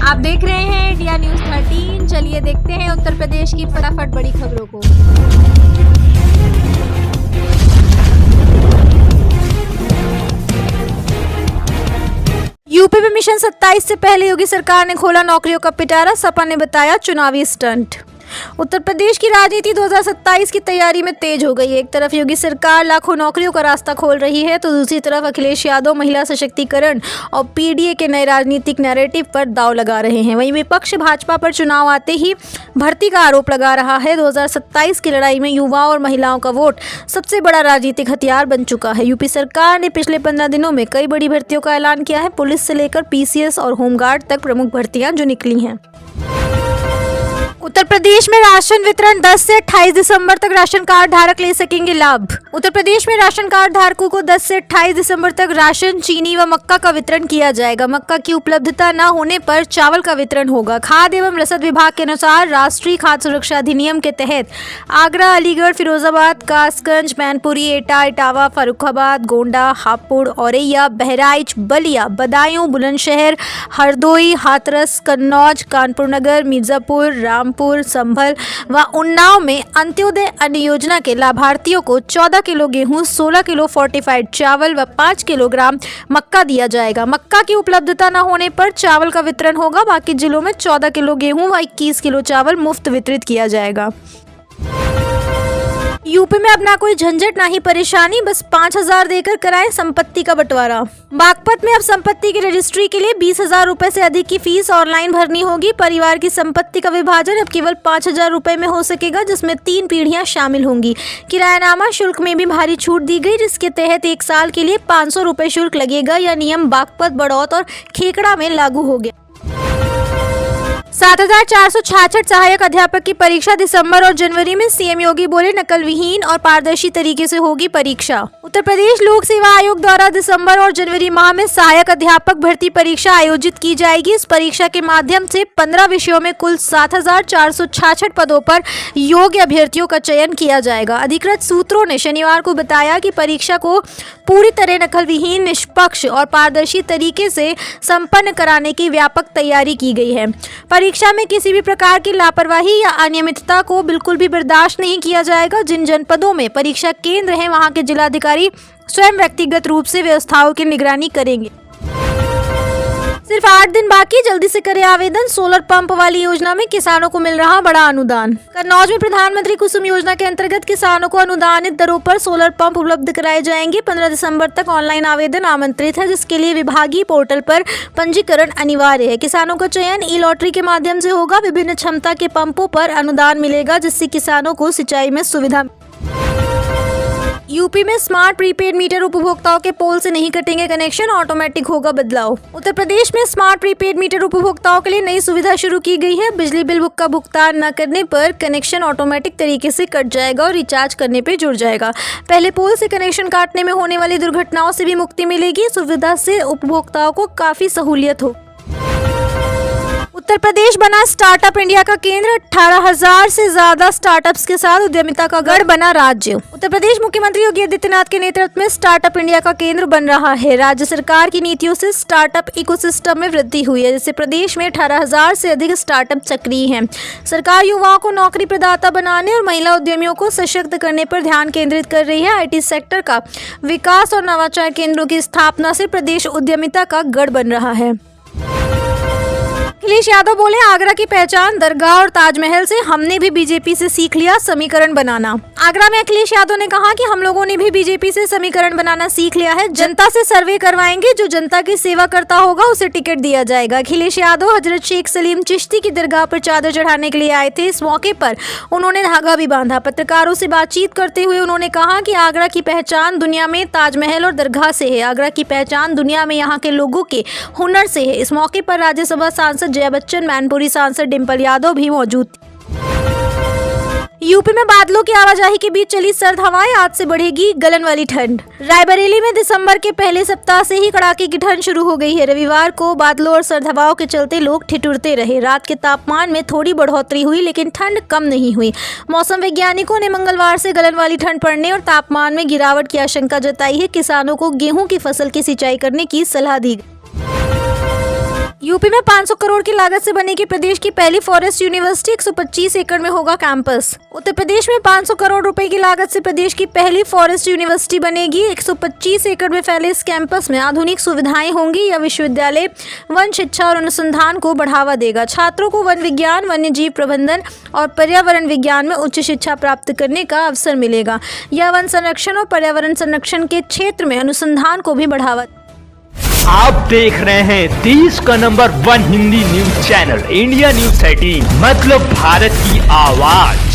आप देख रहे हैं इंडिया न्यूज 13। चलिए देखते हैं उत्तर प्रदेश की फटाफट बड़ी खबरों को। यूपी में मिशन 27 से पहले योगी सरकार ने खोला नौकरियों का पिटारा, सपा ने बताया चुनावी स्टंट। उत्तर प्रदेश की राजनीति 2027 की तैयारी में तेज हो गई है। एक तरफ योगी सरकार लाखों नौकरियों का रास्ता खोल रही है, तो दूसरी तरफ अखिलेश यादव महिला सशक्तिकरण और पीडीए के नए राजनीतिक नैरेटिव पर दांव लगा रहे हैं। वहीं विपक्ष भाजपा पर चुनाव आते ही भर्ती का आरोप लगा रहा है। 2027 की लड़ाई में युवाओं और महिलाओं का वोट सबसे बड़ा राजनीतिक हथियार बन चुका है। यूपी सरकार ने पिछले 15 दिनों में कई बड़ी भर्तियों का ऐलान किया है। पुलिस से लेकर पीसीएस और होमगार्ड तक प्रमुख भर्तियां जो निकली हैं। उत्तर प्रदेश में राशन वितरण 10 से 28 दिसंबर तक राशन कार्ड धारक ले सकेंगे लाभ। उत्तर प्रदेश में राशन कार्ड धारकों को 10 से 28 दिसंबर तक राशन, चीनी व मक्का का वितरण किया जाएगा। मक्का की उपलब्धता न होने पर चावल का वितरण होगा। खाद्य एवं रसद विभाग के अनुसार राष्ट्रीय खाद्य सुरक्षा अधिनियम के तहत आगरा, अलीगढ़, फिरोजाबाद, कासगंज, मैनपुरी, एटा, इटावा, फर्रुखाबाद, गोंडा, हापुड़, औरैया, बहराइच, बलिया, बदायूं, बुलंदशहर, हरदोई, हाथरस, कन्नौज, कानपुर नगर, मिर्जापुर, रामपुर, संभल व उन्नाव में अंत्योदय अन्न योजना के लाभार्थियों को 14 किलो गेहूं, 16 किलो फोर्टिफाइड चावल व 5 किलोग्राम मक्का दिया जाएगा। मक्का की उपलब्धता न होने पर चावल का वितरण होगा। बाकी जिलों में 14 किलो गेहूं व 21 किलो चावल मुफ्त वितरित किया जाएगा। यूपी में अब ना कोई झंझट ना ही परेशानी, बस 5,000 देकर कराएं संपत्ति का बंटवारा। बागपत में अब संपत्ति की रजिस्ट्री के लिए 20,000 रुपए से अधिक की फीस ऑनलाइन भरनी होगी। परिवार की संपत्ति का विभाजन अब केवल 5,000 रुपए में हो सकेगा, जिसमें 3 पीढ़ियां शामिल होंगी। किरायानामा शुल्क में भी भारी छूट दी गई, जिसके तहत 1 साल के लिए 500 रुपए शुल्क लगेगा। यह नियम बागपत, बड़ौत और खेकड़ा में लागू हो गया। 7,466 सहायक अध्यापक की परीक्षा दिसंबर और जनवरी में। सीएम योगी बोले नकल विहीन और पारदर्शी तरीके से होगी परीक्षा। उत्तर प्रदेश लोक सेवा आयोग द्वारा दिसंबर और जनवरी माह में सहायक अध्यापक भर्ती परीक्षा आयोजित की जाएगी। इस परीक्षा के माध्यम से 15 विषयों में कुल 7,466 पदों पर योग्य अभ्यर्थियों का चयन किया जाएगा। अधिकृत सूत्रों ने शनिवार को बताया कि परीक्षा को पूरी तरह नकल विहीन, निष्पक्ष और पारदर्शी तरीके से संपन्न कराने की व्यापक तैयारी की गई है। परीक्षा में किसी भी प्रकार की लापरवाही या अनियमितता को बिल्कुल भी बर्दाश्त नहीं किया जाएगा। जिन जनपदों में परीक्षा केंद्र हैं, वहां के जिलाधिकारी स्वयं व्यक्तिगत रूप से व्यवस्थाओं की निगरानी करेंगे। सिर्फ 8 दिन बाकी, जल्दी से करें आवेदन। सोलर पंप वाली योजना में किसानों को मिल रहा बड़ा अनुदान। कन्नौज में प्रधानमंत्री कुसुम योजना के अंतर्गत किसानों को अनुदानित दरों पर सोलर पंप उपलब्ध कराए जाएंगे। 15 दिसंबर तक ऑनलाइन आवेदन आमंत्रित है, जिसके लिए विभागीय पोर्टल पर पंजीकरण अनिवार्य है। किसानों का चयन ई लॉटरी के माध्यम से होगा। विभिन्न क्षमता के पंपों पर अनुदान मिलेगा, जिससे किसानों को सिंचाई में सुविधा। यूपी में स्मार्ट प्रीपेड मीटर उपभोक्ताओं के पोल से नहीं कटेंगे कनेक्शन, ऑटोमेटिक होगा बदलाव। उत्तर प्रदेश में स्मार्ट प्रीपेड मीटर उपभोक्ताओं के लिए नई सुविधा शुरू की गई है। बिजली बिल का भुगतान न करने पर कनेक्शन ऑटोमेटिक तरीके से कट जाएगा और रिचार्ज करने पर जुड़ जाएगा। पहले पोल से कनेक्शन काटने में होने वाली दुर्घटनाओं से भी मुक्ति मिलेगी। सुविधा से उपभोक्ताओं को काफी सहूलियत हो। उत्तर प्रदेश बना स्टार्टअप इंडिया का केंद्र। 18,000 से ज्यादा स्टार्टअप्स के साथ उद्यमिता का गढ़ बना राज्य। उत्तर प्रदेश मुख्यमंत्री योगी आदित्यनाथ के नेतृत्व में स्टार्टअप इंडिया का केंद्र बन रहा है। राज्य सरकार की नीतियों से स्टार्टअप इकोसिस्टम में वृद्धि हुई है, जिससे प्रदेश में 18,000 से अधिक स्टार्टअप सक्रिय हैं। सरकार युवाओं को नौकरी प्रदाता बनाने और महिला उद्यमियों को सशक्त करने पर ध्यान केंद्रित कर रही है। आईटी सेक्टर का विकास और नवाचार केंद्रों की स्थापना से प्रदेश उद्यमिता का गढ़ बन रहा है। अखिलेश यादव बोले आगरा की पहचान दरगाह और ताजमहल से, हमने भी बीजेपी से सीख लिया समीकरण बनाना। आगरा में अखिलेश यादव ने कहा कि हम लोगों ने भी बीजेपी से समीकरण बनाना सीख लिया है। जनता से सर्वे करवाएंगे, जो जनता की सेवा करता होगा उसे टिकट दिया जाएगा। अखिलेश यादव हजरत शेख सलीम चिश्ती की दरगाह पर चादर चढ़ाने के लिए आए थे। इस मौके पर उन्होंने धागा भी बांधा। पत्रकारों से बातचीत करते हुए उन्होंने कहा कि आगरा की पहचान दुनिया में ताजमहल और दरगाह से है। आगरा की पहचान दुनिया में यहाँ के लोगों के हुनर से है। इस मौके पर राज्यसभा सांसद जया बच्चन, मैनपुरी सांसद डिम्पल यादव भी मौजूद थी। यूपी में बादलों की आवाजाही के बीच चली सर्द हवाएं, आज से बढ़ेगी गलन वाली ठंड। रायबरेली में दिसंबर के पहले सप्ताह से ही कड़ाके की ठंड शुरू हो गई है। रविवार को बादलों और सर्द हवाओं के चलते लोग ठिठुरते रहे। रात के तापमान में थोड़ी बढ़ोतरी हुई, लेकिन ठंड कम नहीं हुई। मौसम वैज्ञानिकों ने मंगलवार से गलन वाली ठंड पड़ने और तापमान में गिरावट की आशंका जताई है। किसानों को गेहूं की फसल की सिंचाई करने की सलाह दी गई। यूपी में 500 करोड़ की लागत से बनेगी प्रदेश की पहली फॉरेस्ट यूनिवर्सिटी, 125 एकड़ में होगा कैंपस। उत्तर प्रदेश में 500 करोड़ रुपए की लागत से प्रदेश की पहली फॉरेस्ट यूनिवर्सिटी बनेगी। 125 एकड़ में फैले इस कैंपस में आधुनिक सुविधाएं होंगी। यह विश्वविद्यालय वन शिक्षा और अनुसंधान को बढ़ावा देगा। छात्रों को वन विज्ञान, वन्य जीव प्रबंधन और पर्यावरण विज्ञान में उच्च शिक्षा प्राप्त करने का अवसर मिलेगा। यह वन संरक्षण और पर्यावरण संरक्षण के क्षेत्र में अनुसंधान को भी बढ़ावा। आप देख रहे हैं देश का number 1 Hindi news channel India news 13, मतलब भारत की आवाज।